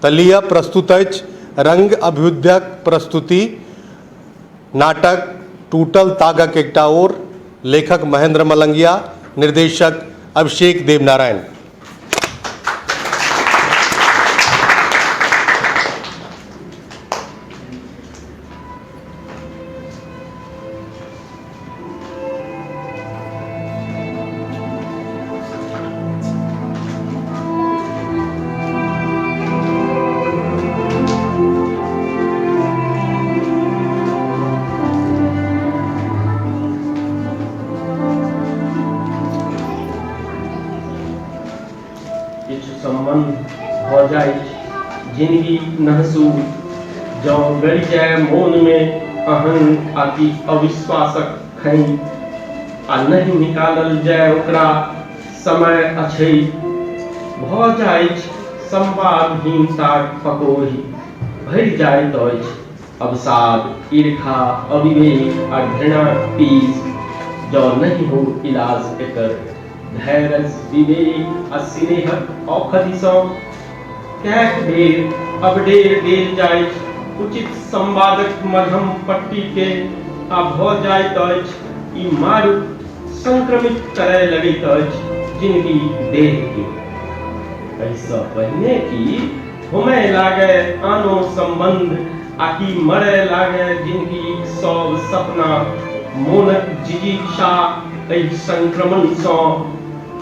तलीय प्रस्तुत अछि रंग अभ्युदयक प्रस्तुति नाटक टूटल तागक एकटा ओर। लेखक महेंद्र मलंगिया, निर्देशक अभिषेक देवनारायण। संबंध हो जाए जिंदगी नहसू जो गड़ी जाए मौन में अहं आदि अविश्वासक खई आ नहीं निकालल जाए ओकरा समय अच्छे भ जाए संवादहीनताक पकोही भर जाए अवसाद ईर्खा अविवेक आ घृणा पीस जो नहीं हो इलाज एकर धैर्य विवेक आ स्नेहक औषधि सँ कैक बेर अबडेर देल जाय उचित संवादक मरहम पट्टी के आ भ जाइत अछि ई मारू संक्रमित करय लगैत अछि जिनगी देह के। एहिसँ पहिने कि होमय लागे आनो संबंध आ कि मरय लागे जिनगी सब सपना मोनक जिजीषा एहि संक्रमण सँ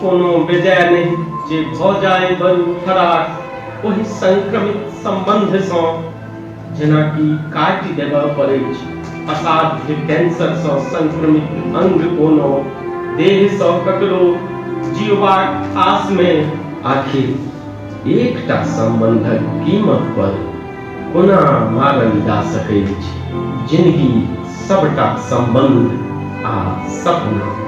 कोनो बेजाय नहीं जे भ जाए बरू फराक ओहि संक्रमित संबंध सँ जेना कि काटि देबऽ पड़ै छै असाध्य कैंसर सँ संक्रमित अंग कोनो देह सँ ककरो जीवबाक आस में आखिर एकटा संबंधक कीमत पर कोना मारल जा सकैत छै जिनगी सबटा संबंध आ सपना।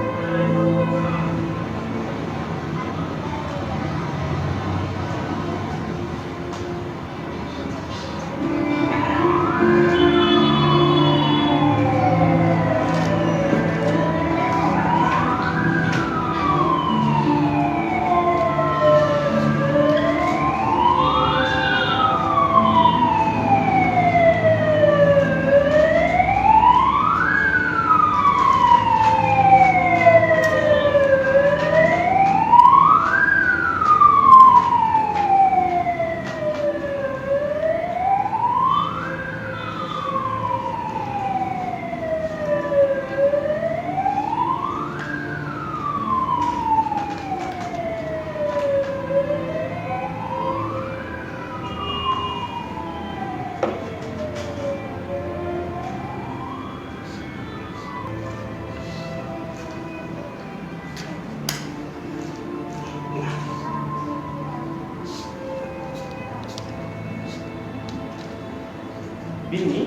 बिन्नी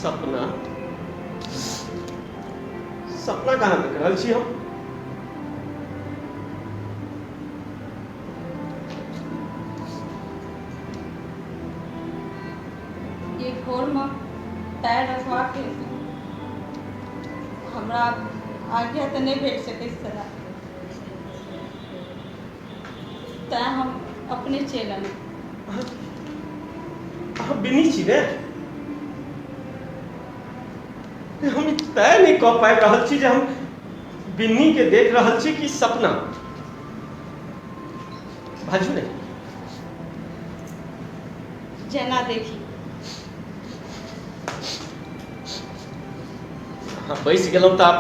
सपना सपना कहाँ देख रहल छी हम? ये घोर में पैर रखवा के हमरा आज्ञा तो नहीं भेट सके सदा तै हम अपने चेलन बिन्नी छी ने हम तय नहीं कह पाबि रहल छी जे हम बिन्नी के देख रहल छी कि सपना। बाजू ने जेना देखी हाँ बैस गेलौं तऽ आप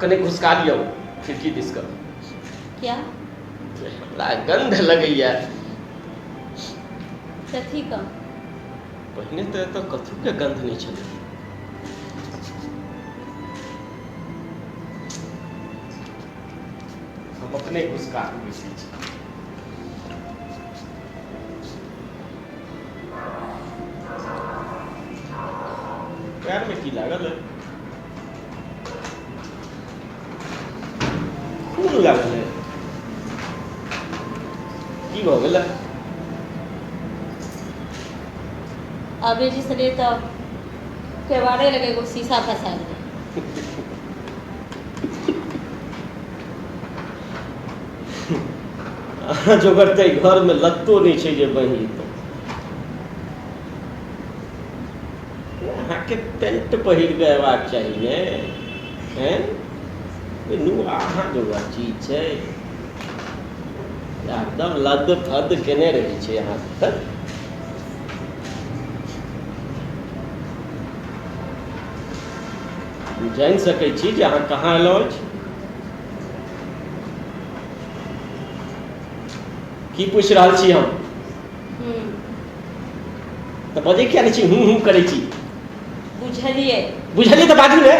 कने घुसका लियौ खिड़की दिस कर। क्या हमरा गंध लगैया। कथी का? पहिने तऽ एतऽ कथू के गंध नहीं छलै। हम अपने घुसका के बैसै छी। पैर में की लागल है? खून लागल है? की भऽ गेल? अबे जी सले तो केवाड़े लगे को शीशा फंसा दे। जो करते घर में लत्तो नहीं छै जे बही तो के पेंट पहिर के अयबाक चाही ने हैं नु अहाँ जो चीज छै एकदम लद फद केने रही छै अहाँ तक जान सकै छी जे अहाँ कहाँ एलहुँ अछि की पूछ रहल छी हम तो बजे क्या नहीं छी हूँ करे छी बुझलिए बुझलिए तो बाजू ने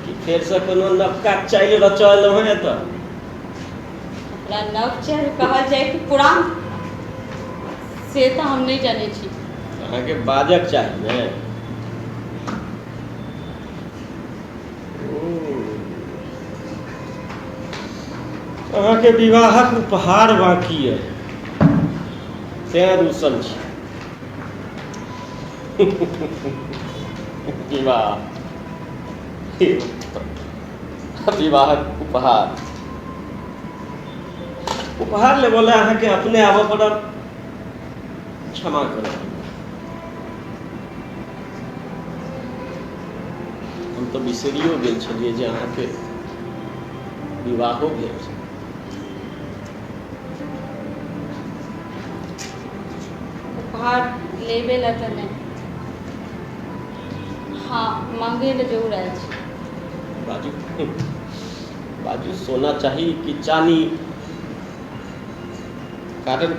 कि फेर से कोनो नवका चाइल रचल है तो ओकरा नव चेहर कहल जाए कि पुरान से तो हम नहीं जाने छी अहाँ के बाजक चाही ने अहाँ के विवाहक उपहार बाकी है तें रूसल छी विवाहक उपहार ले बोले अहाँ के अपने आबऽ पड़त क्षमा करो हम तो बिसरियो गेल छलिए जे अहाँ के विवाहो भेल छै उपहार लेबे ला तो नहीं हाँ मांगे ला जरूर आयल छी बाजू बाजू सोना चाहिए कि चानी कारण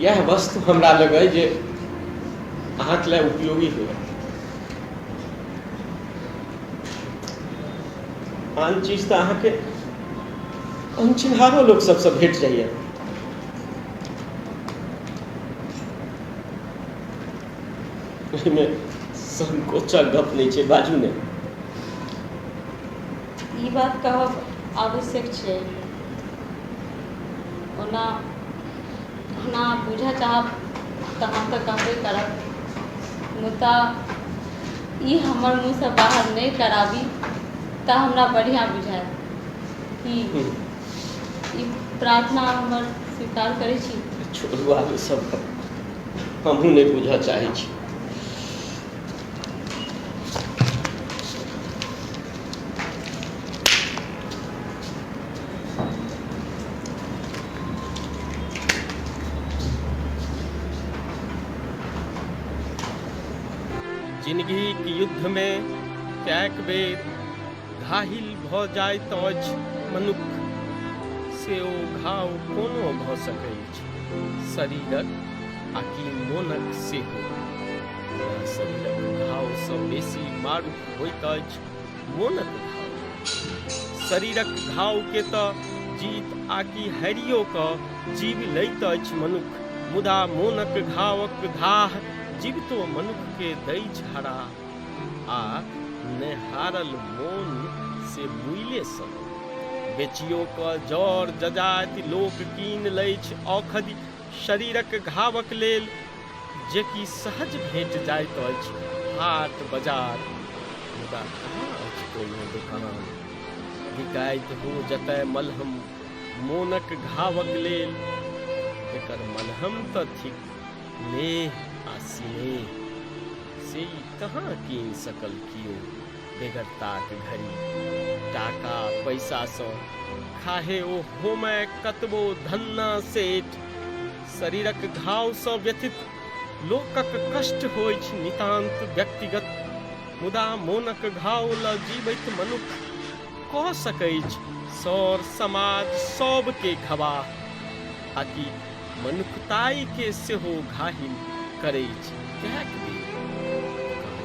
यह वस्तु हमरा लगे जे अहाँ के लिए उपयोगी हुए आन चीज तो अहाँ के अनचिन्हारो लोग सबसे भेट जाइए में संकोचक गप नहीं छै बाजू ने ई बात कहब आवश्यक छै ओना ओना बुझा चाहब तऽ हम तऽ कहबे करब मुदा ई हमर मुँह से बाहर नहीं कराबी तऽ हमरा बढ़िया बुझायत कि ई प्रार्थना हमर स्वीकार करै छी छोड़ू आब सब हमहूँ नहीं बुझऽ चाहै छी जिंदगी के युद्ध में कैक बेर घाहिल भ जाइत अछि मनुख से ओ घाव कोनो भ सकैत शरीरक आकि मोनक सेहो शरीरक घाव सँ बेसी मारूफ होइत अछि मोनक घाव शरीरक घाव के तऽ जीत आकि हारियो कऽ जीव लैत अछि मनुख मुदा मोनक घावक घाह जीवितो मनुख के दै हरा आ ने हारल मोन से मुइले सब बेचियो क जर जजाति लोक कीन लैछ औषधि शरीरक घावक लेल जे कि सहज भेट जाइत अछि हाट बाजार मुदा कहाँ अछि कोनो दुकान बिकाइत हो जतय मलहम मोनक घावक लेल एकर मलहम तऽ थिक नेह आसिने से कहाँ कीन सकल कियो बेगरताक घड़ी टाका पैसा सँ खाहे ओ होमय कतबो धन्ना सेठ शरीरक घाव सँ व्यथित लोकक कष्ट होइछ नितांत व्यक्तिगत मुदा मोनक घाव ल जीवैत मनुख कह सकैछ सौर समाज सबके घबा आकि मनुखताई के सेहो घाहिल करैछ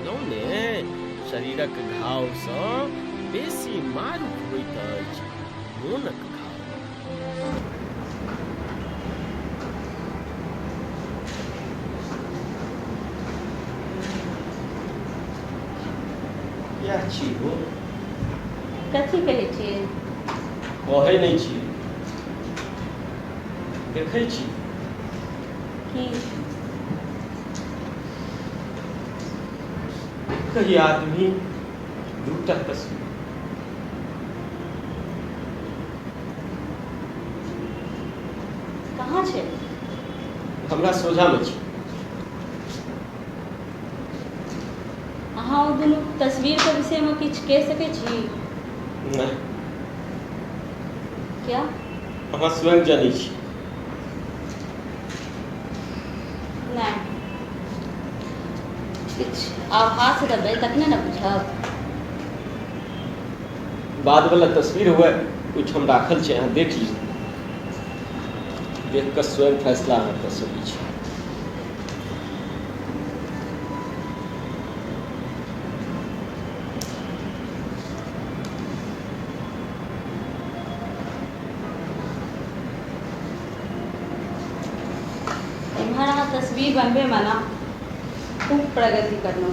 कहलहुँ ने शरीरक घाव सँ बेसी मारूफ होइत अछि मोनक घाव क्या छी हो कथी कहै छियै कहै नहीं छी देखै छी कि कई आदमी दूटा तस्वीर कहाँ छै? हमरा सोझामे छै। अहाँ ओ दुनू तस्वीरके विषयमे किछु कहि सकै छी? नहि, क्या? अहाँ स्वयं जानै छी। नहीं, किछु आभास देबै तखने ने बुझब। बाद वाला तस्वीर हुए कुछ हम राखल छै, अहाँ देख लीजिए, देख कर स्वयं फैसला अहाँ कर सकै छी। इम्हर अहाँ तस्वीर बनबे में ना खूब प्रगति करना।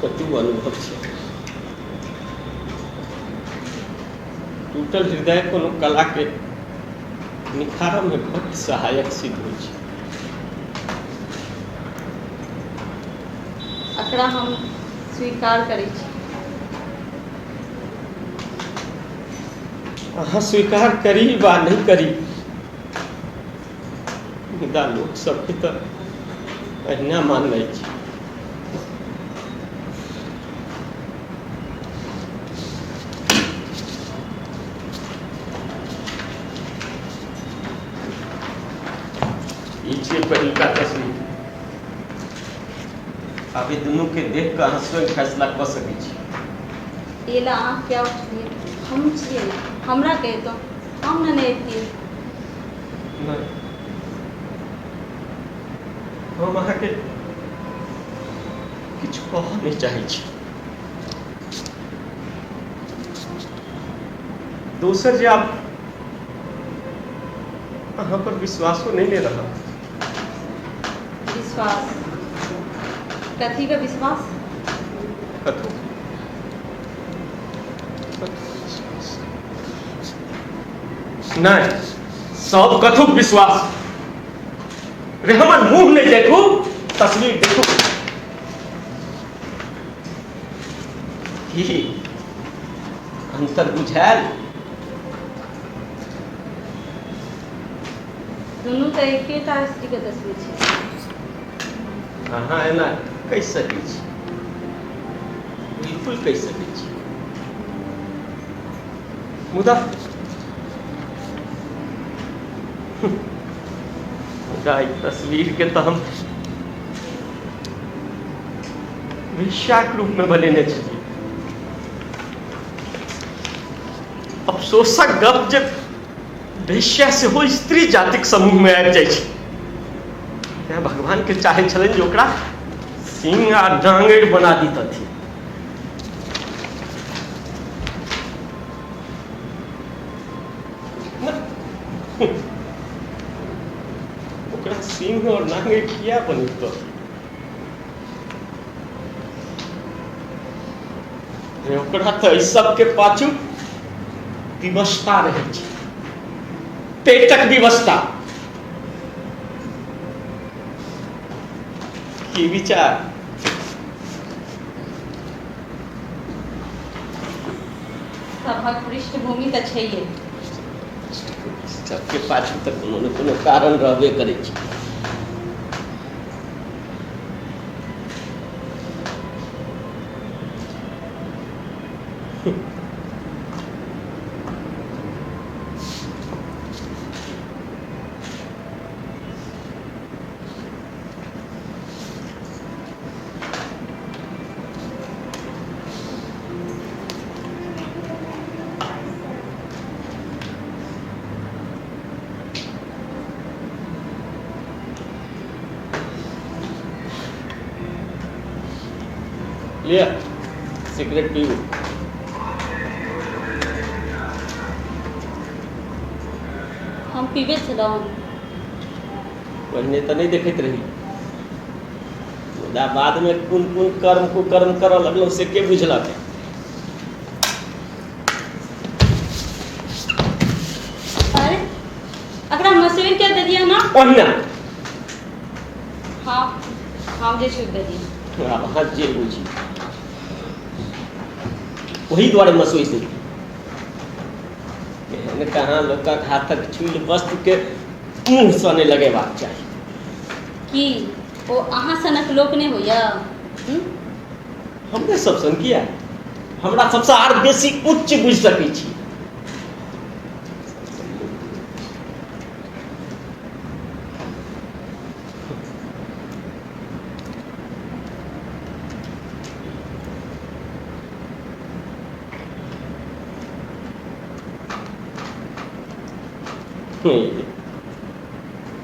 कतु अनुभव छै। टूटल हृदय कोनो कला के निखारम में बहुत सहायक सिद्ध होइ छै। एकरा हम स्वीकार करै छी। अहाँ स्वीकार करी वा नहीं करी, मुदा लोक सबके तो अहिना माननाइ छै। पहिलका तस्वीर, अब दुनू के देख कर अहाँ स्वयं फैसला कर सकै छी। ये ला अहाँ क्या उठलिए? हम छिए ना, हमरा कहतो हम ना नहीं एतिए। नहीं, हम अहाँ के किछु कह नहीं चाहे छी। दोसर जे आप अहाँ पर विश्वासो नहीं ले रहा। विश्वास? कथी का विश्वास? कथू नहीं, सब कथुक विश्वास। रे हमर मुंह नहीं देखू, तस्वीर देखू। की अंतर बुझायल? दुनू तो एकेटा स्त्री के तस्वीर छै। अहाँ एना कहि सकै छी, बिल्कुल कहि सकै छी, मुदा ई तस्वीर के तो हम वेश्याक रूप में बनेने छलिए। अफसोसक गप जे वेश्या से हो स्त्री जातिक समूह में आबि जाइ छै। भगवान के चाहे छलन जे ओकरा सिंह आ डांगड़ बना दी थी। ओकरा सिंह और डांगड़ किया बनित? ओकरा तो इस सब के पाछू विवशता रहे छै, पेटक विवशता। की विचार? सभक पृष्ठभूमि तो छैहे, सबके पाछू तक कोनो न कोनो कारण रहबे करै छै। लिया सिगरेट पीबू। हम पीबे छलहुँ। पहिने तो नहीं देखैत रही, मुदा बाद में कुन कुन कर्म कुकर्म करऽ लगलहुँ से के बुझलक? अरे एकरा मशीन के दे दिया ना। ओहिना हाँ, हम जे छूट दे दिया। अहाँ जे बुझी वही द्वारे मसोई से कहाँ लोक हाथक छुल वस्त्र के मुँह सँ नहीं लगेबाक चाही। की ओ अहाँ सनक लोक नहीं होइया? हमरे सब सन किया हमरा सबसे आर बेसी उच्च बुझि सकै छी।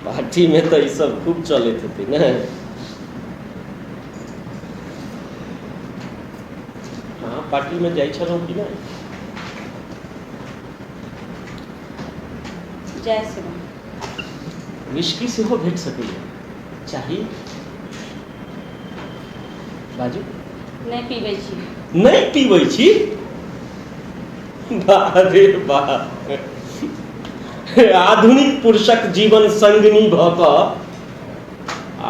पार्टी में तो ये सब खूब चलते थे ना। हाँ पार्टी में जाइ छलहुँ कि नहीं? जय श्री राम। विस्की सेहो भेट सकैए, चाही? बाजू। नहीं पीबै छी। नहीं पीबै छी? वाह रे वाह, आधुनिक पुरुषक जीवन संगनी भऽ कऽ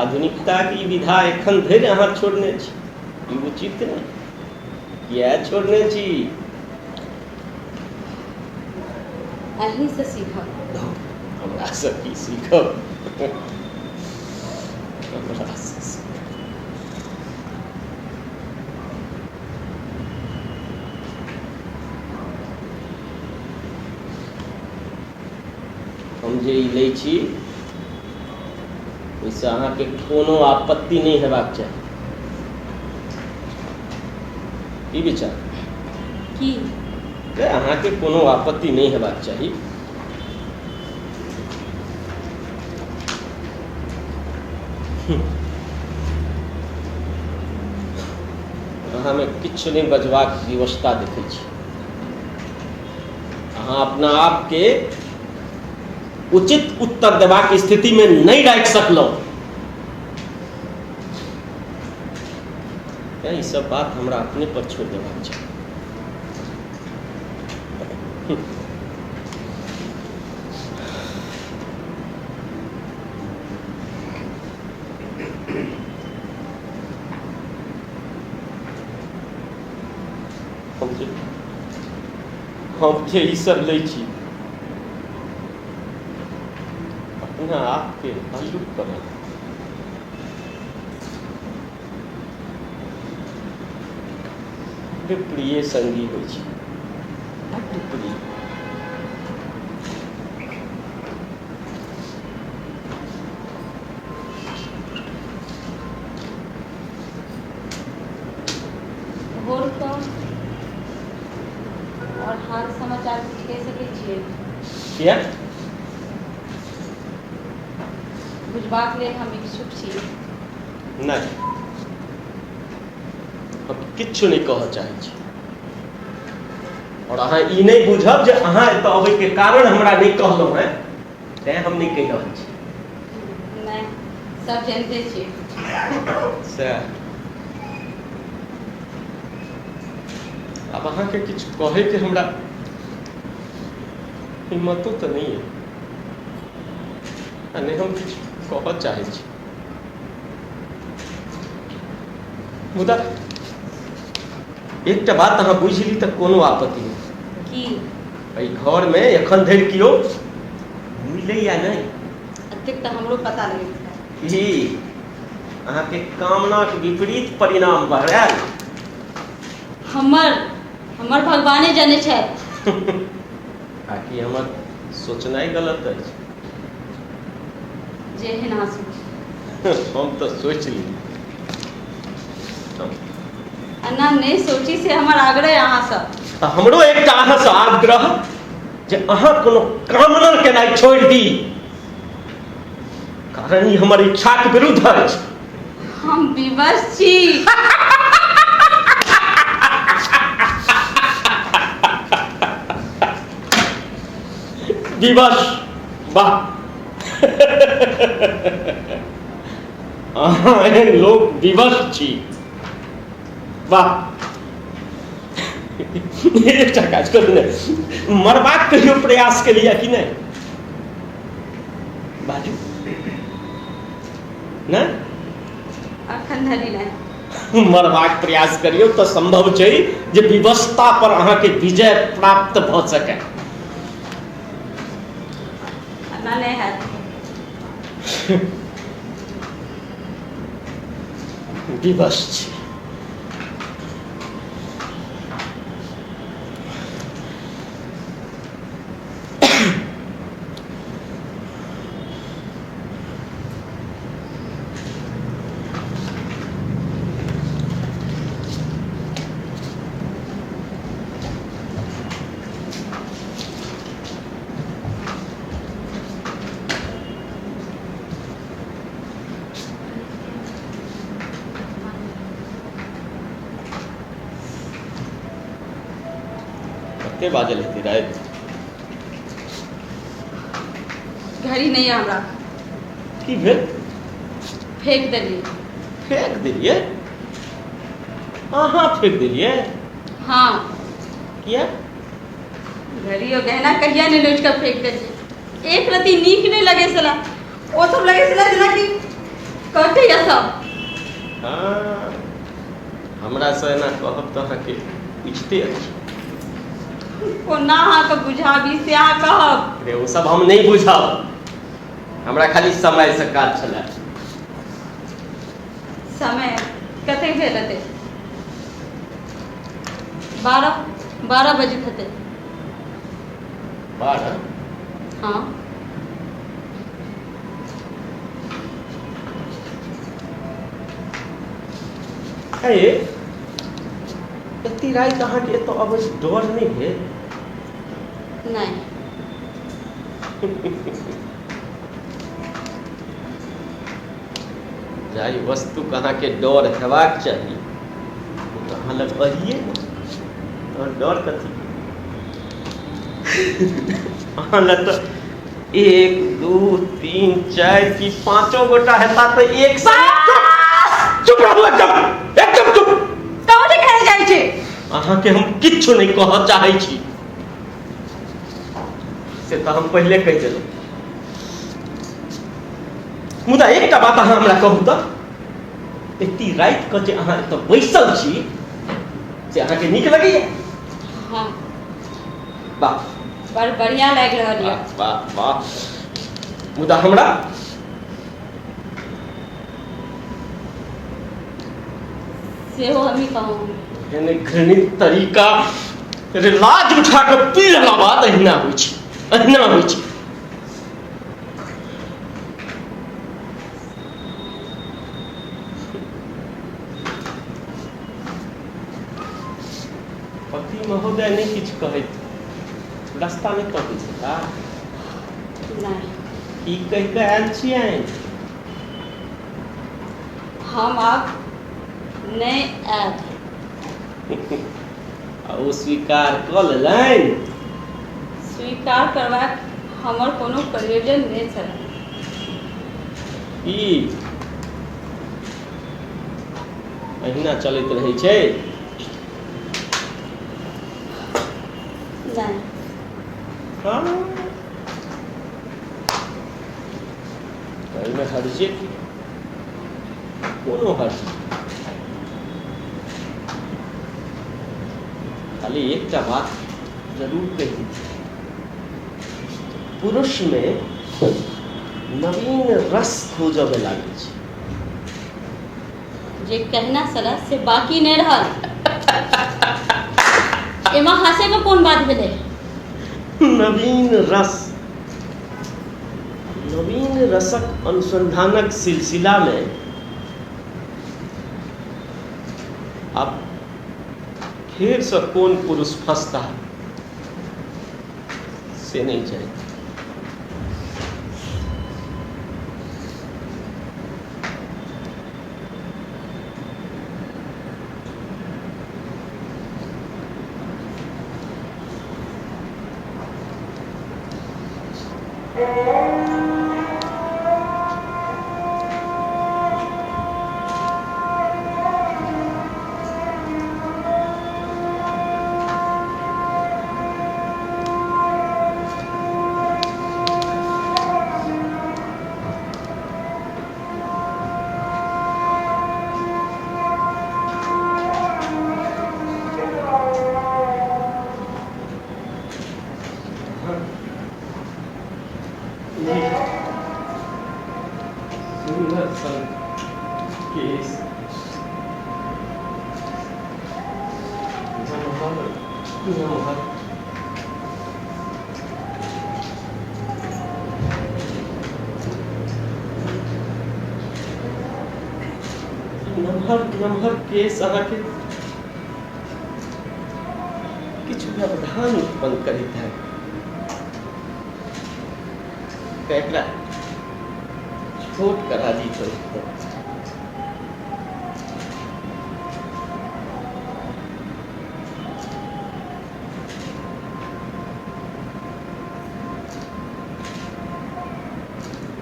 आधुनिकता की विधा एखन धरि अहाँ छोड़ने छी, ई उचित नहीं। किया छोड़ने छी? अहीं से सीखब। हमरा से की सीखब? हमरा से सीखब। हम जे ई लै छी ओहिसँ अहाँके कोनो आपत्ति नहीं हेबाक चाही। की विचार? की अहाँके कोनो आपत्ति नहीं हेबाक चाही। अहाँमे किछु नहीं बजबाक विवशता देखै छी। अहाँ अपना आप के उचित उत्तर देबाक स्थिति में नहीं राखि सकलहुँ। ई सब बात हमरा अपने पर छोड़ देबाक चाही। हम जे ई सब लै छी अपना आप के हल्लुक करब। बड़ प्रिय संगी होइ छी, बड़ प्रिय। भोर कऽ और हाल समाचार कुछ कह सकै छियै? किया? बुझबाक लेल हम इच्छुक छी। नहीं, हम किछु नहीं कहऽ चाहै छी। और अहाँ ई नहीं बुझब जे अहाँ एतऽ अबै के कारण हमरा नहीं कहलहुँ हैं, तेँ हम नहीं कहि रहल छी। नहीं, सब जानते छियै। सएह। अब अहाँके किछु कहै के हमरा हिम्मतो तो नहीं है, आ नहीं हम किछु कहऽ चाहै छी। मुदा एकटा बात अहाँ बुझि ली तऽ कोनो आपत्ति नहीं। की? एहि घर में एखन धरि कियो मिलैया नहीं। एतेक तऽ हमरो पता लगैत ई अहाँके कामनाक विपरीत परिणाम बढ़ायल। हमर भगवाने जाने छथि। आकि हमर सोचनाइ गलत अछि? जेहन आंसू हम तो सोच ली। एना नहीं सोची से हमर आग्रह अहाँसँ। हमरो एकटा अहाँसँ आग्रह जे अहाँ कोनो कामना केनाइ छोड़ि दी, कारण ई हमर इच्छाक विरुद्ध अछि। हम विवश छी। विवश? वाह, अहाँ एहन लोक विवश छी। वाह। एकटा काज करू ने, मरबाक कहियो प्रयास केलिए कि नहीं? बाजू ना। अखन धरि नहीं। मरबाक प्रयास करियो तो संभव छै जे विवशता पर अहाँके विजय प्राप्त भऽ सकै। घटना नहीं है। विवश छी। कते बाजल हेतै राति? घड़ी नहीं है हमरा। की भेल? फेंक दिलिए। फेंक दिलिए? अहाँ फेंक दिलिए? हाँ, किया? घड़ी और गहना कहिया नहीं लूट कर फेंक दिलिए। एक रति नीक नहीं लगे सला। वो सब लगे सला जना कि कटे या सब। हाँ, हमरा से ना कहब तो अहाँके पूछते अछि। को ना अहाँ के बुझाबी से अहाँ कहब। अरे वो सब हम नहीं बुझब। हमरा खाली समय से काज छलै। समय कते भेल हेतै? 12 बजे हेतै। 12? हाँ। अरे एत्ती राति अहाँके एतऽ अबै डर नहि भेल? नहीं। जाहि वस्तुक अहाँके डर हेबाक चाही ओ तऽ अहाँ लग अहिए ने, तहन डर कथी? अहाँ लग तऽ 1 2 3 4 की 5 गोटा हेता तऽ एक साथ। चुप रहू, एकदम चुप। कहाँ देखाय जाइ छै? अहाँके हम किछु नहीं कहऽ चाहै छी, से तऽ हम पहिले कहि देलहुँ। मुदा एकटा बात अहाँ हमरा कहू तऽ, एत्ती राति कऽ जे अहाँ एतऽ बैसल छी से अहाँके नीक लगैए? हाँ, वाह बड़ बढ़िया लागि रहल वाह यऽ। वाह वाह। मुदा हमरा सेहो हमी कहूँ। एहन घृणित तरीका, अरे लाज उठा कऽ पी लेला बाद अहिना होइ छै, अहिना होइ छै। पति महोदय नहीं किछु कहैत, रास्ता नहीं कहै छै? नहीं, की कहि कऽ आयल छियनि? हम आब नहीं आयब। आ ओ स्वीकार कऽ लेलनि? स्वीकार करबाक हमर कोनो प्रयोजन नहीं छल। ई अहिना चलैत रहै छै? नहीं। हाँ, एहिमे हर्जे की? कोनो हर्ज नहीं। खाली एकटा बात जरूर कही, पुरुष में नवीन रस खोजऽ लागै छै। जे कहना सला से बाकी नहीं रहल। एमा हंसे के कोन बात भेलै? नवीन रस, नवीन रसक अनुसंधानक सिलसिला में अब फेर से कोन पुरुष फंसता से नहीं जाने। नम्हर केस अहाँके किछु व्यवधान उत्पन्न करैत है एकरा छोट करा दी तो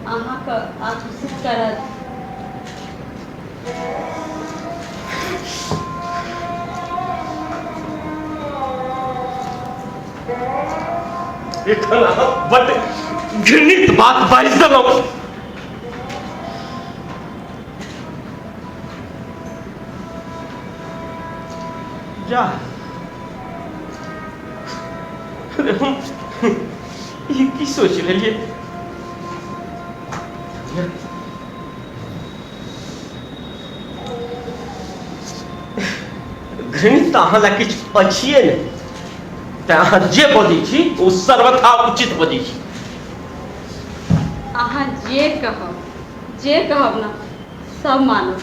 अहाँके आकर्षित करत एखन अहाँ बड्ड घृणित बात बाजि देलहुँ जा अरे हम ई की सोच लेलियै घृणित तऽ अहाँ लए किछु अछिए नहि तऽ अहाँ जे बजै छी ओ सर्वथा उचित बजै छी अहाँ जे कहब ना सब मानब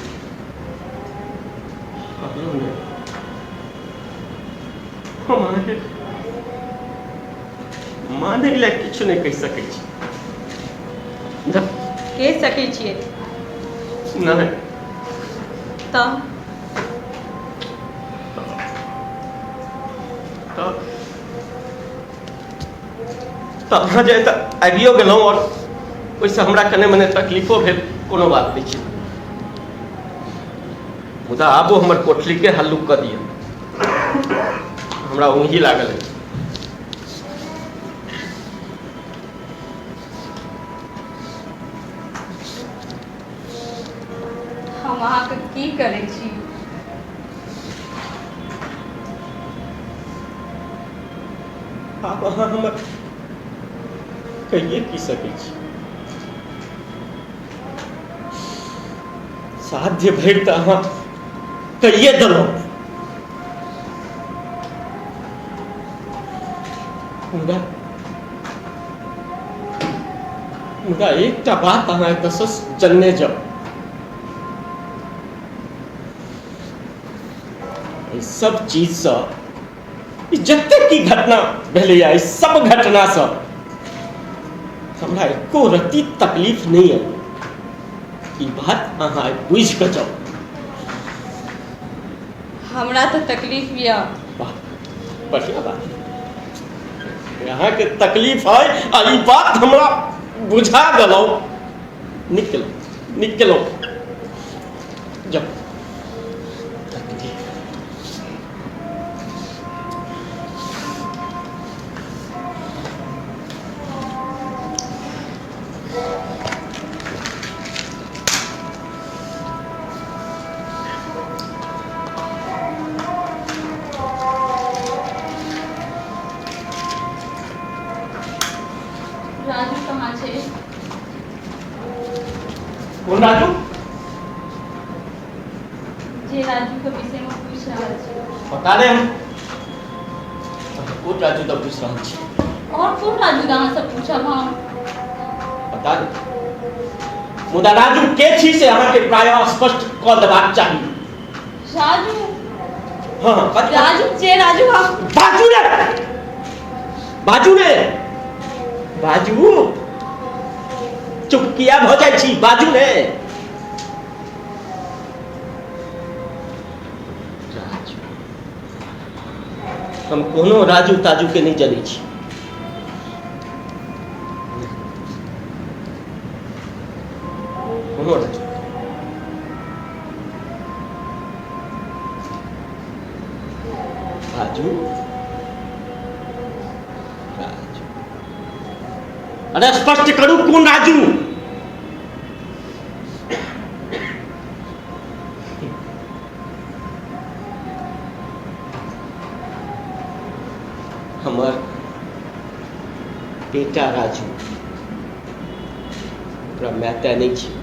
हम अहाँके मानै लए किछु नहि कहि सकै छी कहि सकै छियै नहि तऽ अहाँ जे तऽ आबियो गेलहुँ आओर ओहिसँ हमरा कने मने तकलीफो भेल कोनो बात नहि छै मुदा आबो हमर कोठलीके हल्लुक कऽ दिअ हमरा ऊँघी लागल है हम अहाँके की करै छी आब अहाँ हमर कहिए की सकै छी साध्य भरि तऽ अहाँ कहिए देलहुँ मुदा एकटा बात अहाँ एतऽसँ जन्ने जाउ एहि सब चीजसँ जतेक की घटना भेलैया एहि सब घटनासँ हमरा एको रत्ती तकलीफ नहीं है ई बात अहाँ बुझ के जाओ हमरा तो तकलीफ या वाह बढ़िया बात यहाँ के तकलीफ है आ ई बात हमरा बुझा गलो निकलो जाओ राजू कहाँ छे कौन राजू जे राजू के विषय में पूछ रहल छी बता दे हम कौन राजू तो पूछ रहा छी और कौन राजू कहाँ से पूछब हम बता दे मुदा राजू के छी से अहाँ के प्राय स्पष्ट कऽ देबाक चाही राजू हाँ राजू जे राजू हम बाजू रे बाजू चुप किया भऽ जाइ छी बाजू रे राजू हम कोनो राजू ताजू के नहीं जनै छी कोनो राजू राजू अरे स्पष्ट करूं कौन राजू हमर बेटा राजू ओकरा माता नहीं छी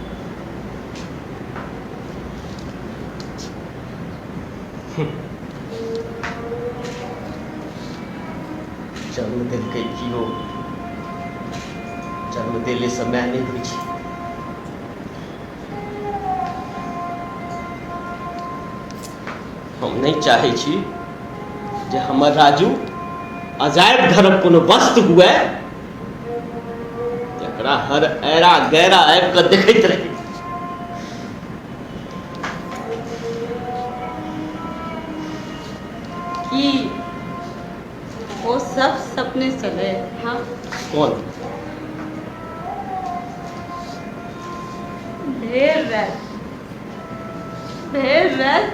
जन्म देलकै कियो, जन्म देले समय नहीं होइ छै। हम नहीं चाहे छी जे हमर राजू अजायब घरक कोनो वस्तु हुए जकरा हर ऐरा गैरा आबि कऽ देखैत रही। कि वो सब सपने चले। हाँ, कौन? ढेर रात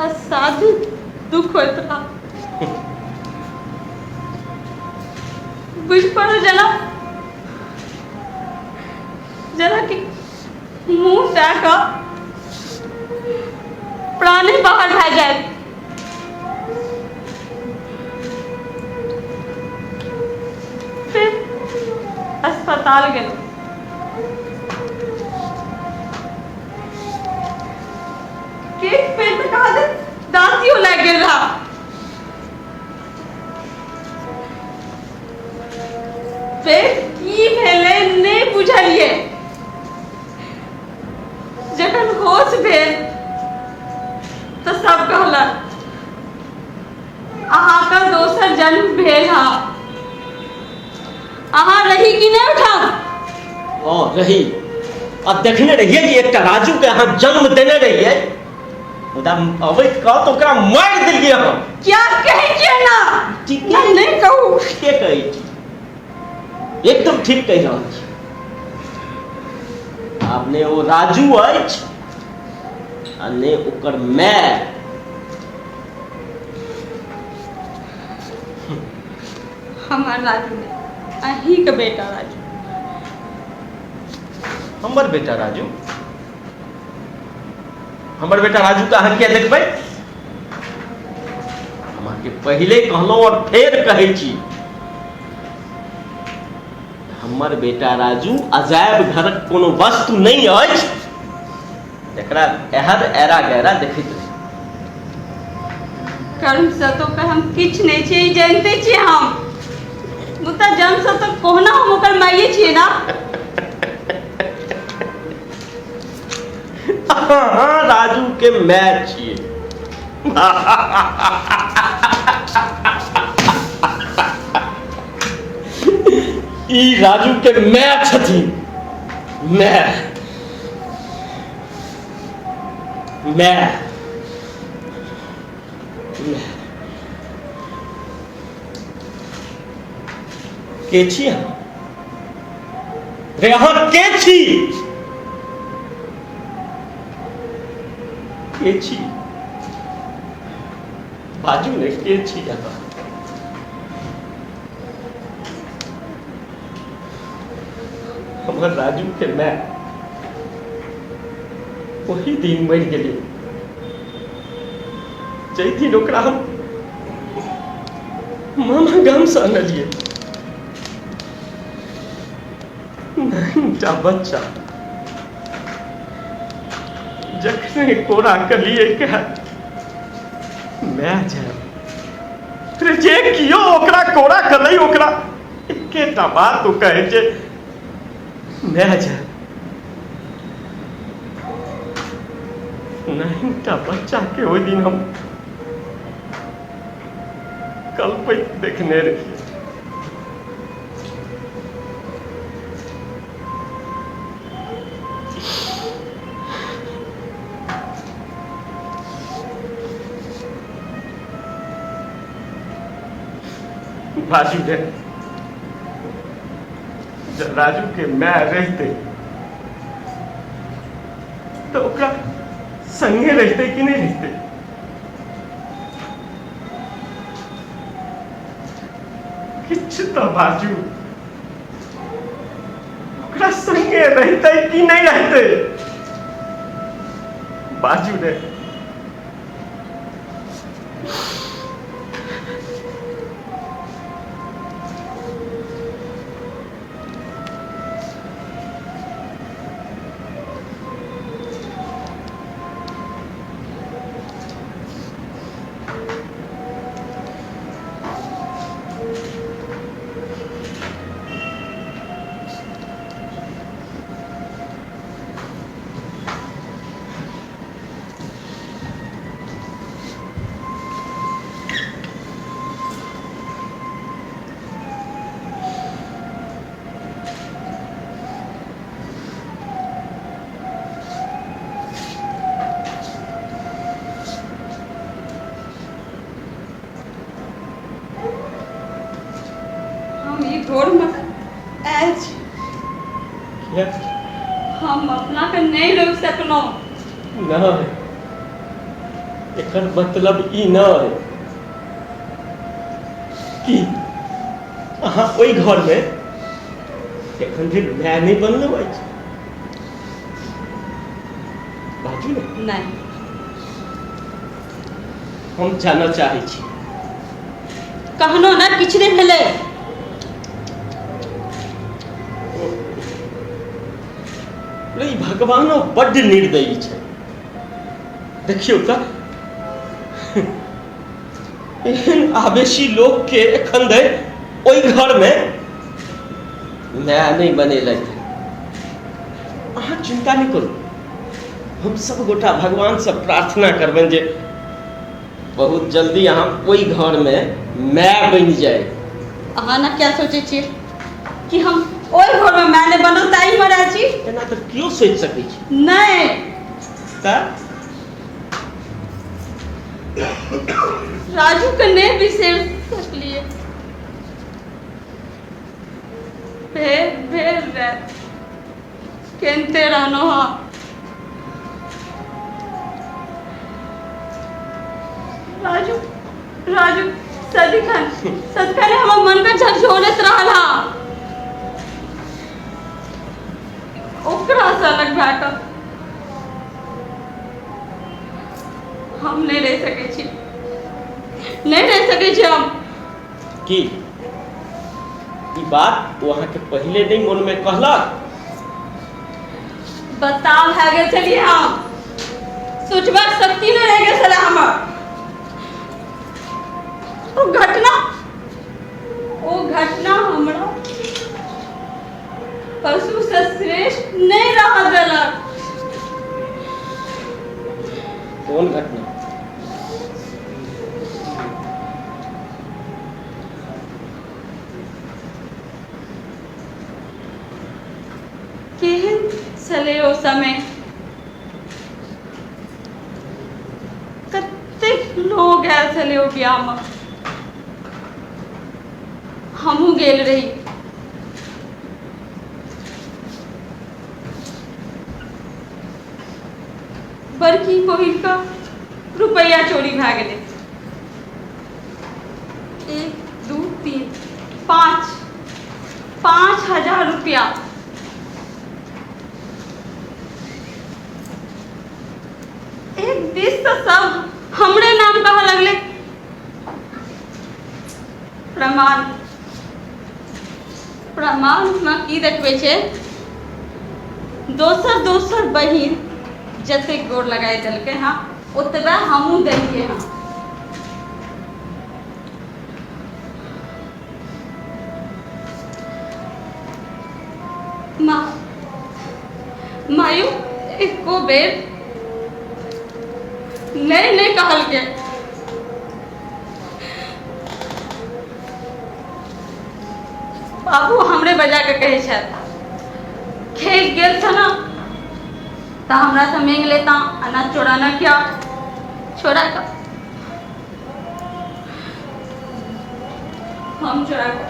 असाधु दुख होता रहा। बुझ पड़ो जना कि मुंह डाका प्राणी बाहर भाग जाए। फिर अस्पताल गए। केक पेट में कहा दे दांतियों लग गिर रहा। फिर की भेले नहीं बुझलिए। जखन होश भेल तो सब कहलन अहाँ का दोसर जन्म भेल हा। अहाँ रही कि नहीं उठाम? हाँ रही। अब देखने रहिए कि एक राजू के अहाँ जन्म देने रहिए, अवैध कह तो ओकरा मार दिलिए हम। क्या कहे छिए ना? मैं नहीं कहूँ। के कहे छी? एकदम ठीक कह रहल छी। आपने वो राजू अछि आ ने ओकर माय। हमार राजू ने अही के बेटा राजू। हमर बेटा राजू? हमर बेटा राजू का अहाँ किया देखबै? हम अहाँके पहले कहलहुँ और फेर कहै छी, हमर बेटा राजू अजायब घरक कोनो वस्तु नहीं अछि जकरा एहर ऐरा गैरा देखैत रही। कर्म से तो कर हम किछ नहीं छिए, जानते छिए हम। मुता जन्म से तो कोहना हम ओकर माइए छिए ना। हाँ, राजू के मैं छिए। ई राजू के मैं छथिन। मैं के छी अहाँ? रे अहाँ के छी? के छी? बाजू ने के छी अहाँ? हमर राजू के मैं वही दिन मर गेली जै दिन ओकरा हम मामा गाम से आनलिए। नहीं बच्चा जखने कोरा कलिए के मैं जाब फिर जे कियो ओकरा कोरा कलै ओकरा एकेटा बात तो कहे जे मैं जाब। नहीं बच्चा के ओहि दिन हम कल्पित देखने रहिए। राजू ने राजू के मैं रहते तो ओकरा संगे रहते कि नहीं रहते? किछ तो बाजू ओकरा संगे रहते कि नहीं रहते? बाजू ने घोर में आज क्या हम अपना के नहीं रोक सकलो। नहीं, एकर मतलब ई न है कि अहाँ ओई घर में एखन धरि माय नहीं बनल अछि। बाजू ने, नहीं, हम जानऽ चाहै छी। कहनो ना किछ नहीं भेले। ई भगवानो बड्ड निर्दयी छै। देखियौ तऽ एहन आवेशी लोग के एखन धरि ओई घर में माय नहीं बनेलथि। अहाँ चिंता नहीं करू, हम सब गोटा भगवान से प्रार्थना करबनि जे बहुत जल्दी अहाँ ओई घर में माय बनि जाए। अहाँ ना क्या सोचे छी कि हम ओई घर में मैंने बनो ताई मरा छी? एना तऽ क्यों सोचि सकै छी? नहीं, तऽ राजू के नहीं बिसेर सकलिए। भेर रे केनते रहनो हा। राजू राजू सदिखन हमर मन के झकझोरत रहला। ओकरा से अलग भाटक हम नहीं रह सके छी, नहीं रह सके छी हम। की ई बात वो अहाँ के पहले नहीं मन में कहलक? बताओ है गेल चलिए हम सोचबाक शक्ति नहीं रह गेल छला हमर। ओ घटना हमरा पशु से श्रेष्ठ नहीं रह देलक। कौन घटना? केहन छले ओ समय, कतेक लोग आयल छले ओ बियाह में, हमहू गेल रही। बड़की बहिन का रुपया चोरी भए गेलै। 1 2 3 5,000 रुपया। एक दिस तो सब हमरे नाम कहा लगले। प्रमाण में की देखबे छै, दोसर बहिन जते गोर लगाए देलके हाँ ओतबे हमहू देलिए हाँ। मायू एको बेर नहीं कहल के। बाबू हमरे बजा के कहे छथि, खेत गेल छ ना तो हमरा से मांग लेता, अनाज चोराना क्या छोड़ा का हम चोरा का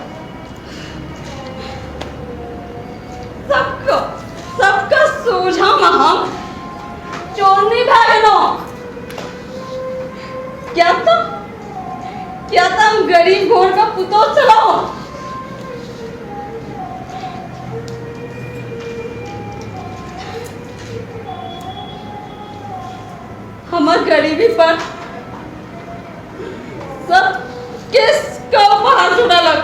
सबका सोझा में हम चोरनी भागनो। क्या तुम गरीब घोर का पुतो चलाओ? हमार गरीबी पर सब किसका उपहार जुड़ा लग।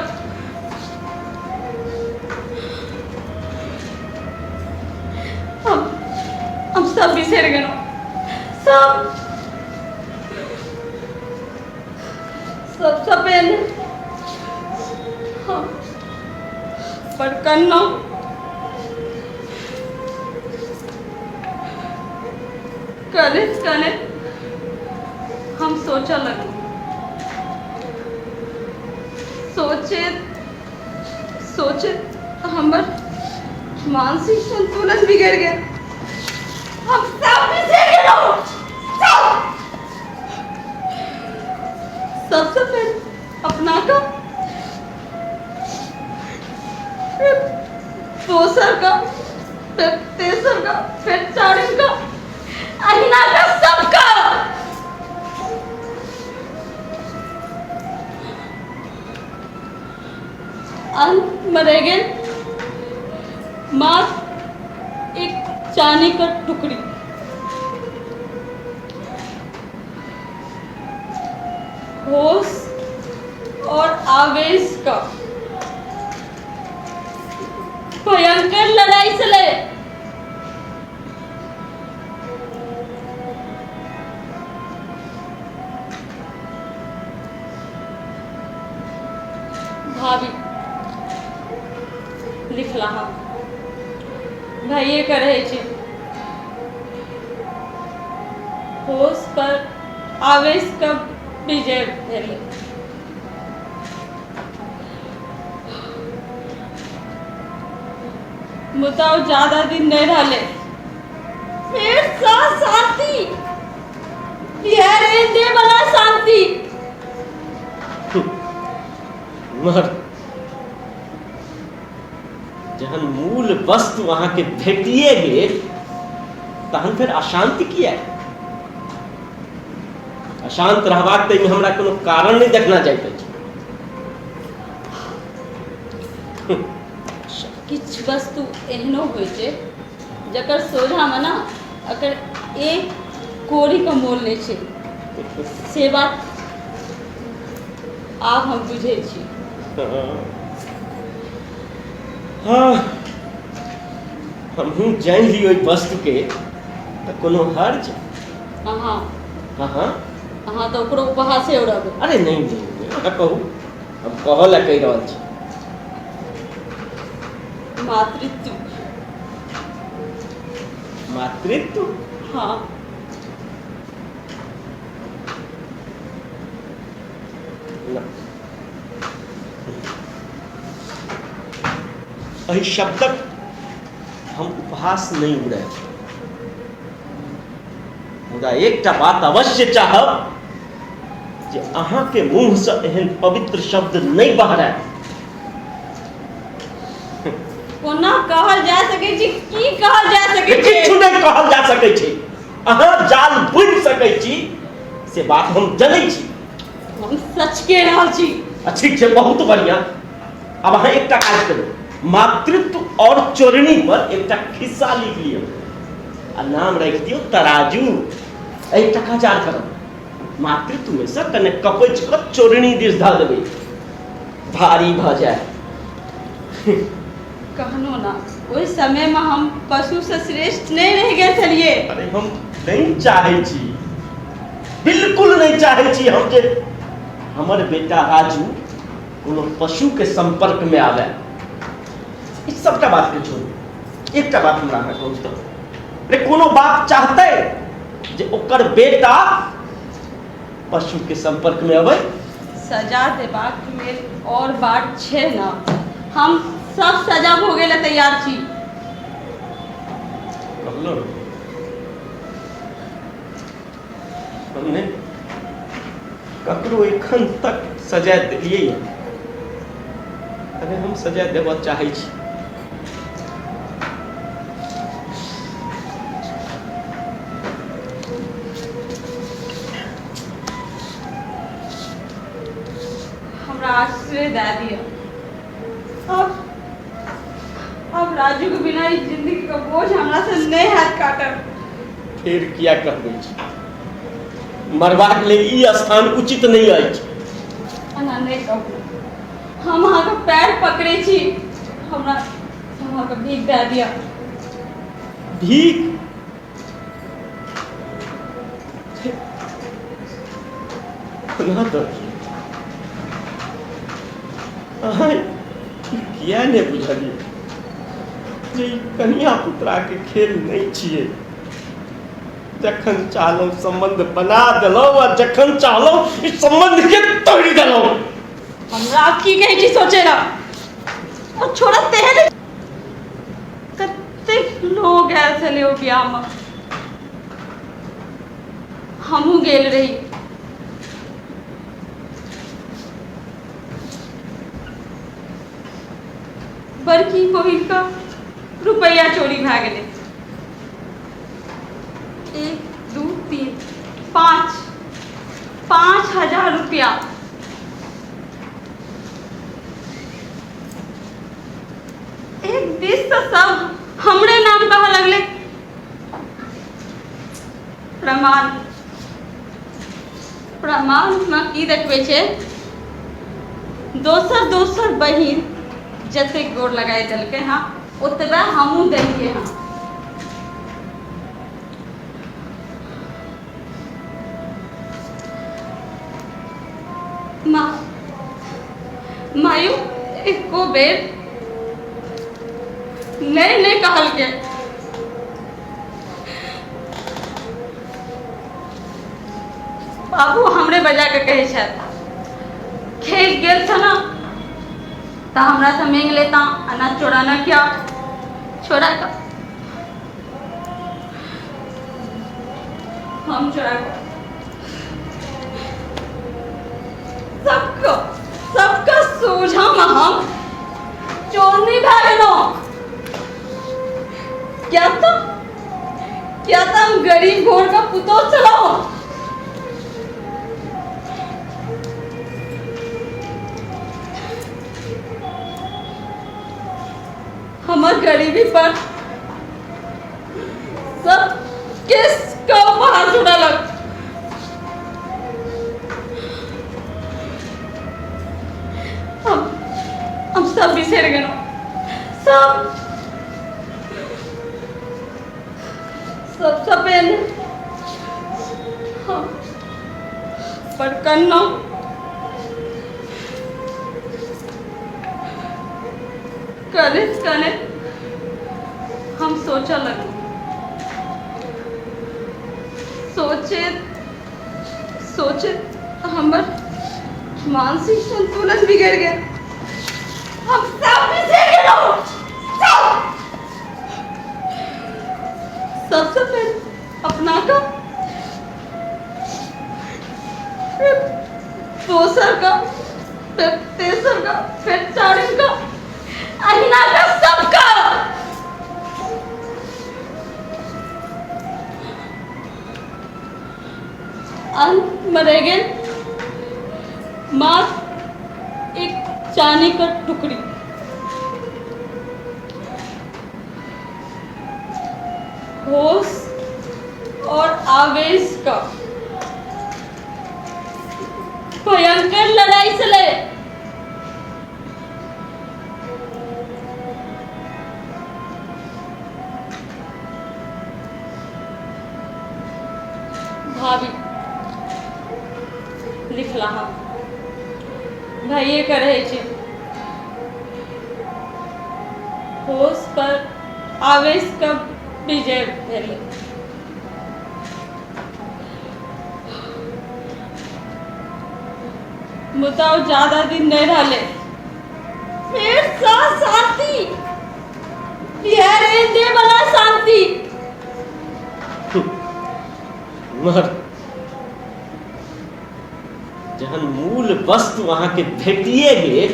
हम सब बिसर गए, सब पहले हम पर करना करे हम सोचा लगे, सोचे हमर मानसिक संतुलन बिगड़ गया। हम सब बिसर गए। सबसे पहले अपना का दोसर का, फिर तेसर का, फिर चारिम का, अहिना का सबका। अंत में रह गए मात्र एक चांदी का टुकड़ी। होश और आवेश का भयंकर लड़ाई चले। भाभी लिख रहा भाइये कर रहे छे होश पर आवेश का विजय भेले। मुताव ज्यादा दिन नहीं रहले, फिर सा शांति यह दे बला शांति। मर जहन मूल वस्तु वहां के भेटिए गेल तहन फिर अशांति किया है। अशांत रहबाक तैमे हमरा कोनो कारण नहीं देखना चाहिए। किछ वस्तु एहनो होइ छै जकर सोझा में ना अगर एक कोरी का मोल नहीं छै, से बात आब हम बुझे छी। हाँ हमहूँ जान ली ओहि वस्तु के तो कोनो हर्ज। अहाँ हाँ अहाँ तो ओकरो उपहासे उड़ब। अरे नहीं नहीं अहाँ कहू, हम कहऽ ला कहि रहल छी। मातृत्व। मातृत्व? हाँ न। एहि शब्दक हम उपहास नहीं उड़े, मुदा एकटा बात अवश्य चाहब जे अहाँ के मुंह से एहन पवित्र शब्द नहीं बहरै। कोना कहल जा सकै छी, की कहल जा सकै छै? किछु नहीं कहल जा सकै छै। अहाँ जाल बुझि सकै छी से बात हम जनै छी। हम सच के रहल छी। ठीक छै, बहुत बढ़िया। अब अहाँ एकटा काज करू, मातृत्व और चोरनी पर एकटा खिस्सा लिख लियो आ नाम रख दियो तराजू। एकटा काज आर करब, मातृत्व में से कने कपच के चोरनी दिस धऽ देबै, भारी भऽ जाए। कहनो ना ओहि समय में हम पशु से श्रेष्ठ नहीं रह गए छलिए। अरे हम नहीं चाहे छी, बिल्कुल नहीं चाहे छी हम जे हमर बेटा राजू कोनो पशु के संपर्क में आवे। इस सबटा बात के छोड़ू, एकटा बात हमरा अहाँ कहू तो, रे कोनो बाप चाहते जे ओकर बेटा पशु के संपर्क में आवे? सजा देबाक लेल और बात छै ना, हम सब सजा भोगे ला तैयार छी। कहलो हमने ककरो एखन तक सजा दिलिए, अरे हम सजा देबऽ चाहे छी। हमरा आश्रय दे दिया। अब राजू के बिना इस जिंदगी का बोझ हमरा से नहीं हाथ काटब। फिर किया कहबै छी, मरबाक लेल ई स्थान उचित नहीं अछि। अना नहीं कहू, हम अहाँ के पैर पकड़े छी, हमरा अहाँ के भीख दे दिया। भीख? ना तो अहाँ किया नहीं बुझलिए जे कन्या पुत्रा के खेल नहीं छिए। जखन चाहलहुँ संबंध बना देलहुँ आ जखन चाहलहुँ इस संबंध के तोड़ देलहुँ। हमरा की कहै छी सोचे ना, और छोड़ा तेहन कते लोग आयल छले ओ बियाह में, हमहू गेल रही। बड़की बहिन का रुपया चोरी भए गेलै। 1 2 3 5,000 रुपया। एक दिस से सब हमरे नाम कहा लगले। प्रमाण में की देखबे छै, दोसर बहिन जते गोर लगाए देलकै हाँ ओतबे हमहूँ देलियै हाँ। मायू एको बेर नहीं कहलकै। बाबू हमरे बजा के कहे छथि, खेत गेल छ ना तो हमरा से मांग लेता, अनाज चोराना क्या छोड़ा का हम चोरा का सबका सोझा में हम चोरनी भए गेलहुँ। क्या तो हम गरीब घोर का पुतौह चलाओ। हमार गरीबी पर सब किसका बाहर जुड़ा लग। हम सब बिसर गए सब सपेन पर करना करे हम सोचा लगे, सोचे हमर मानसिक संतुलन बिगड़ गया। हम सब बिसर गए। सबसे पहले अपना का, फिर दोसर का, फिर तेसर का, फिर चारिम का, अहिना का सबका। अंत में रह गए मात्र एक चांदी का टुकड़ी। होश और आवेश का भयंकर लड़ाई चले। भाभी लिखला हम भाइये का रहे छे, होश पर आवेश का विजय भेलै। मुताओ ज्यादा दिन नहीं रहले, फिर शांति बिहार दे वाला शांति। मर जहन मूल वस्तु वहां के भेटिए गेल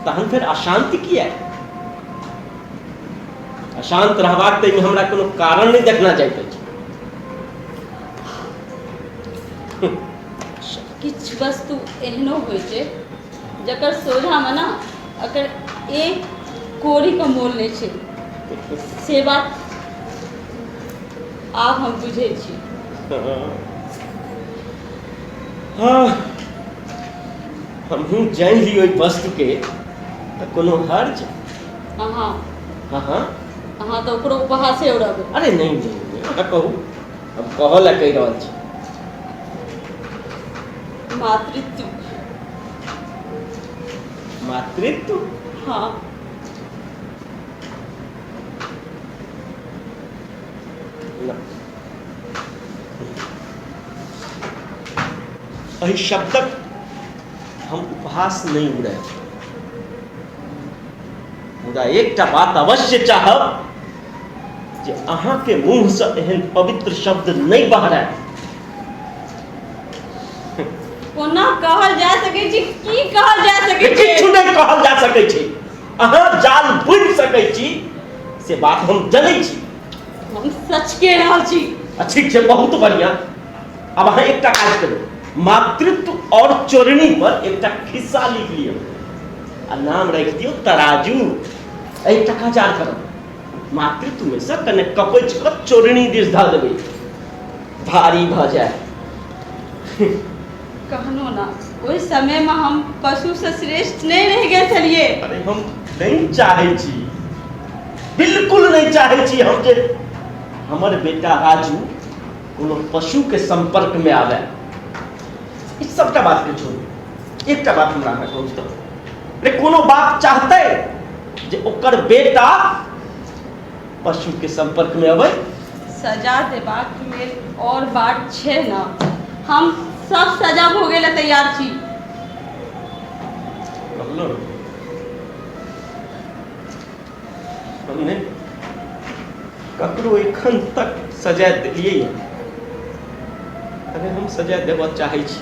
तहन फिर अशांति किया। अशांत रहबाक तऽ हमरा कोनो कारण नहीं देखना चाहिए। किछ वस्तु एहनो होइ छै जकर सोझा में ना अगर एक कोरी का मोल नहीं छै, से बात आप हम बुझे छी। हाँ हमहूँ जान ली ओहि वस्तु के कोनो हर्ज। हाँ हाँ तो ओकरो उपहासे उड़ाबे। अरे नहीं कहू, अब कहल कह रहा छी। मातृत्व। मातृत्व? हाँ एहि शब्दक हम उपहास नहीं उड़े, मुदा एकटा बात अवश्य चाहब जे अहाँ के मुंह से एहन पवित्र शब्द नहीं बाहर। कोना कहल जा सकै छी, की कहल जा सकै छै? किछु नहीं कहल जा सकै छै। अहाँ जाल बुझि सकै छी से बात हम जनै छी। हम सच के रहल छी। ठीक छै, बहुत बढ़िया। अब अहाँ एकटा काज करू, मातृत्व और चोरनी पर एकटा खिस्सा लिख लियौ आ नाम राखि दियौ तराजू। एकटा काज आर करब, मातृत्व में से कने कपच कऽ चोरनी दिस धऽ देबै, भारी भऽ जाए। कहनो ना, ओहि समय में हम पशु से श्रेष्ठ नहीं रह गए छलिए। अरे हम नहीं चाहे छी, बिल्कुल नहीं चाहे छी हम जे हमर बेटा राजू कोनो पशु के संपर्क में आवे। इस सबटा बात के छोड़ू, एकटा बात हमरा अहाँ कहू तऽ, रे कोनो बाप चाहते जे ओकर बेटा पशु के संपर्क में आवे? सजा देबाक लेल और बात छै ना, हम सब सजा भोगे ला तैयार छी। कहलो हमने ककरो एखन तक सजा दिलियै, अरे हम सजा देबऽ चाहै छी।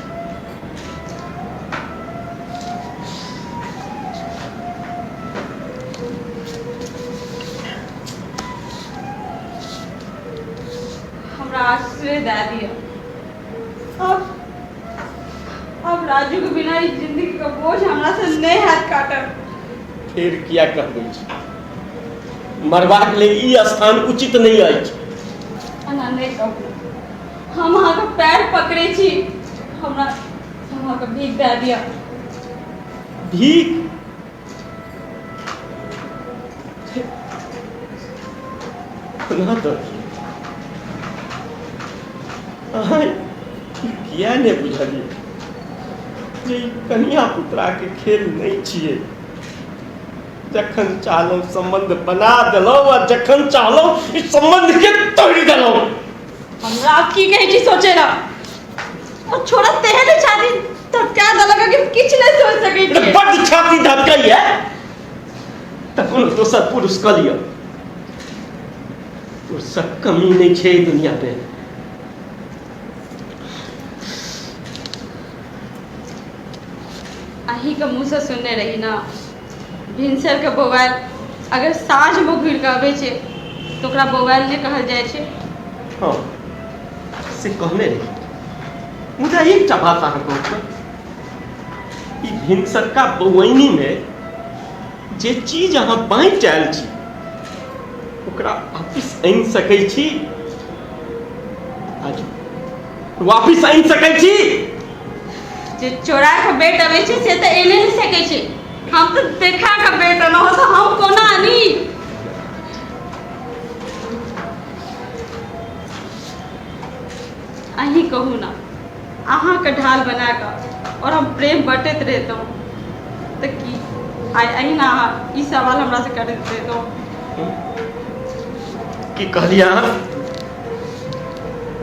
हमरा आश्रय दे दिया। अब राजू के बिना इस जिंदगी का बोझ हमरा से नहीं हाथ काटब। फिर किया कहबै छी, मरबाक लेल ई स्थान उचित नहीं अछि। एना नहीं कहू, हम अहाँ के पैर पकड़े छी, हमरा अहाँ के भीख दे दिया। भीख? ना तो अहाँ किया नहीं बुझलिए जे ई कन्या पुत्रा के खेल नहीं छिए। जखन चाहलहुँ संबंध बना देलहुँ आ जखन चाहलहुँ इस संबंध के तोड़ देलहुँ। हमरा आप की कहे छी सोचे ना, और छोड़ा तेहले छाती तो क्या लगा कि किछ नहीं सोच सके छी। बड़ छाती धड़कई है त कोनो दोसर पुरुष क लियो, और सब कमी नहीं छे दुनिया पे। अही के मुँह से सुनने रही ना, भिनसर के बोवाल अगर साँझ में घुर के आवे छे तो ओकरा बोवाल नहीं कहल जाए छे। हाँ से कहने रही, मुझे एक बात अहाँ कहू, ई भिनसरका बौआइनी में जे चीज अहाँ बाँट आयल छी ओकरा वापिस आनि सकै छी? आज वापिस आनि सकै छी? जे चोरा के बेट आवे छे से तो एने नहीं सके छे, हम तो देखा के बेट न हो तो हम कोना आनी। अही कहू ना, अहाँ के ढाल बना कर और हम प्रेम बटत रहते तो की अही ना ई सवाल हमरा से कर देते तो की कहलिया?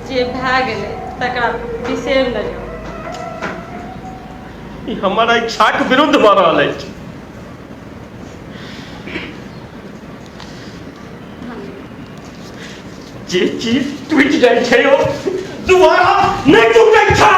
जे भए गेलै तकरा बिसेर न जाओ। ई हमारा इच्छा के विरुद्ध भऽ रहल अछि। जे चीज टूटि जाइ छै ओ दोबारा नहीं टूटै छै।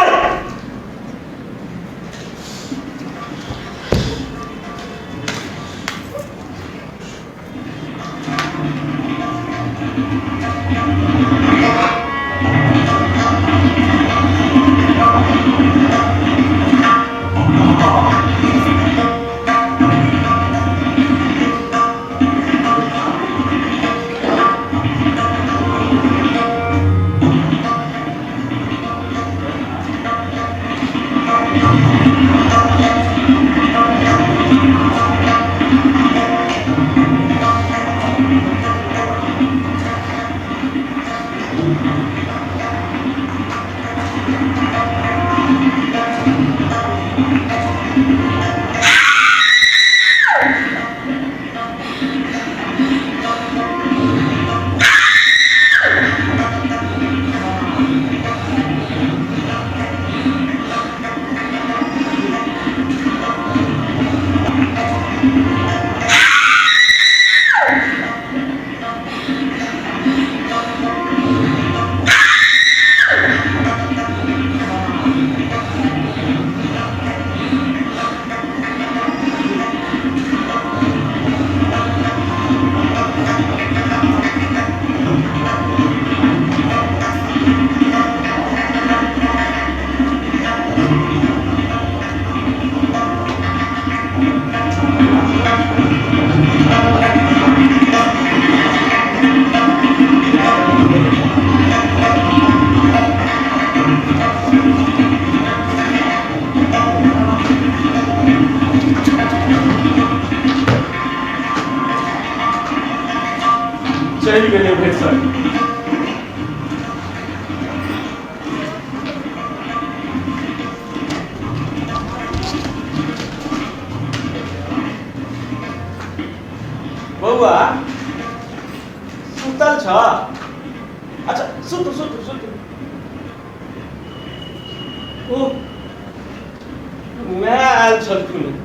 रही गेले भेट सर। बउआ सुतल छ? अच्छा सुत सुत सुत। ओ मैं आयल छलखिन।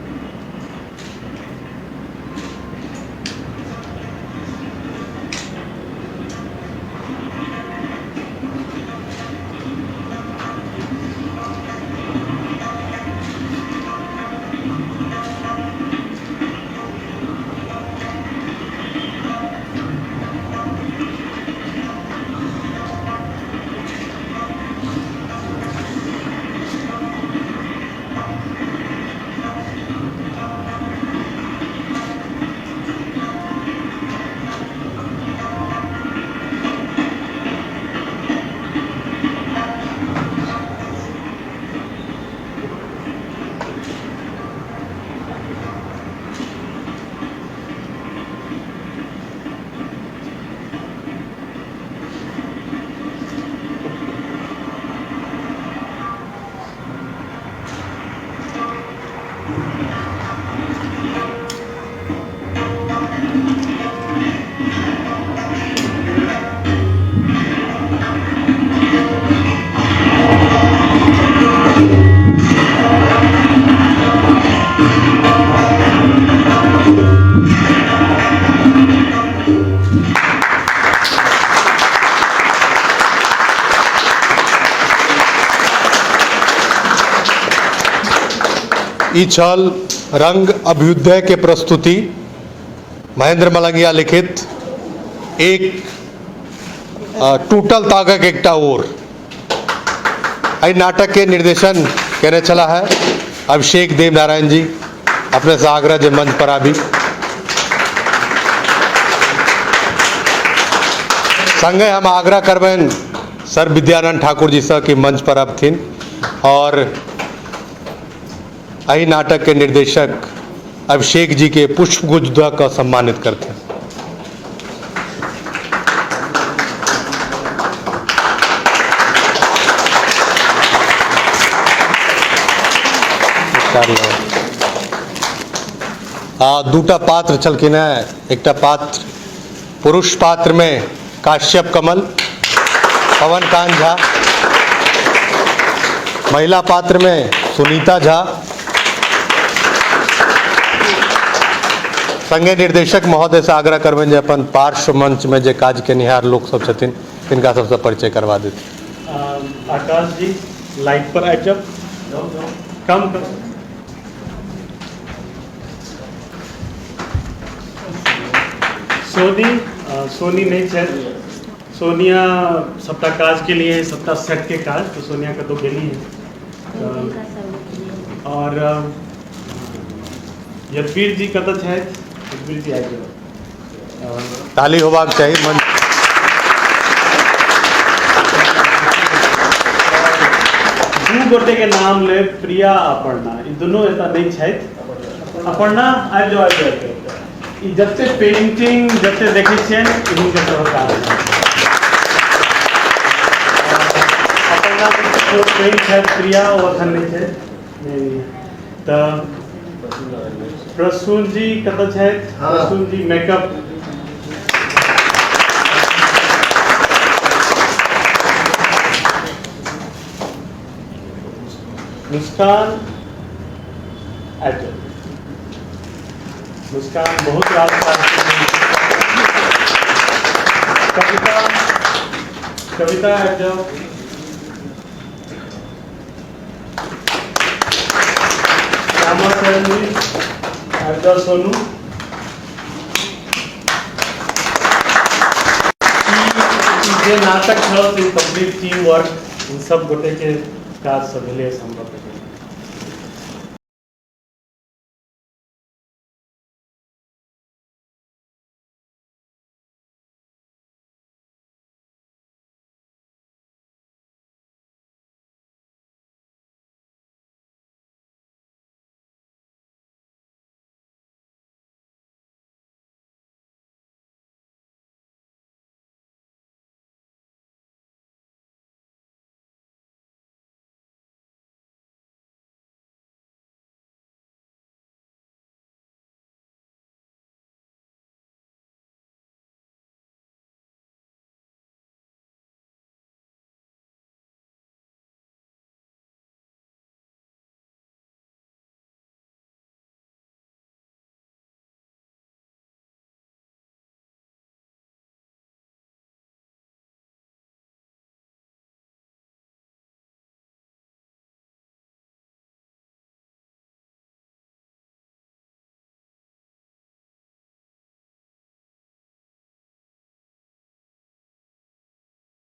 ई छल रंग अभ्युदय के प्रस्तुति महेंद्र मलंगिया लिखित एक टूटल तागक एकटा ओर। आई नाटक के निर्देशन कहने चला है अभिषेक देव नारायण जी। अपने से आग्रह जे मंच पर आबी। संगे हम आग्रह करबेन सर विद्यानंद ठाकुर जी से कि मंच पर अबथिन और आई नाटक के निर्देशक अभिषेक जी के पुष्पगुच्छ द का सम्मानित करते हैं। दूटा पात्र छलखिन है। एकटा पात्र पुरुष पात्र में काश्यप कमल पवन कांत झा, महिला पात्र में सुनीता झा। संगे निर्देशक महोदय से आग्रह करबेन जे अपन पार्श्व मंच में जे काज के निहार लोग सब छथिन तिनका सबसे परिचय करवा देते। आकाश जी लाइट पर आ जब कम कर। सोनी नहीं है। सोनिया सबटा काज के लिए सबटा सेट के काज तो सोनिया का तो गेली है। और यदवीर जी कत है। यदवीर जी आइए। ताली होबाक चाहिए मंच। दू गोटे के नाम ले प्रिया अपर्णा ई दोनों एता नहीं है। अपर्णा आ जाओ ई जते पेंटिंग जते देखे छेन इन्हीं के सहकार है। अपर्णा जो पेंट है प्रिया वो अखन नहीं है नहीं तो प्रसून जी कत है। प्रसून जी मेकअप। मुस्कान एडजब। मुस्कान बहुत रास्ता। कविता कविता एडजब। श्यामा शरण जी एडजब। सोनू जे नाटक छल कंप्लीट टीम वर्क इन सब गोटे के काज सब भेले संभव।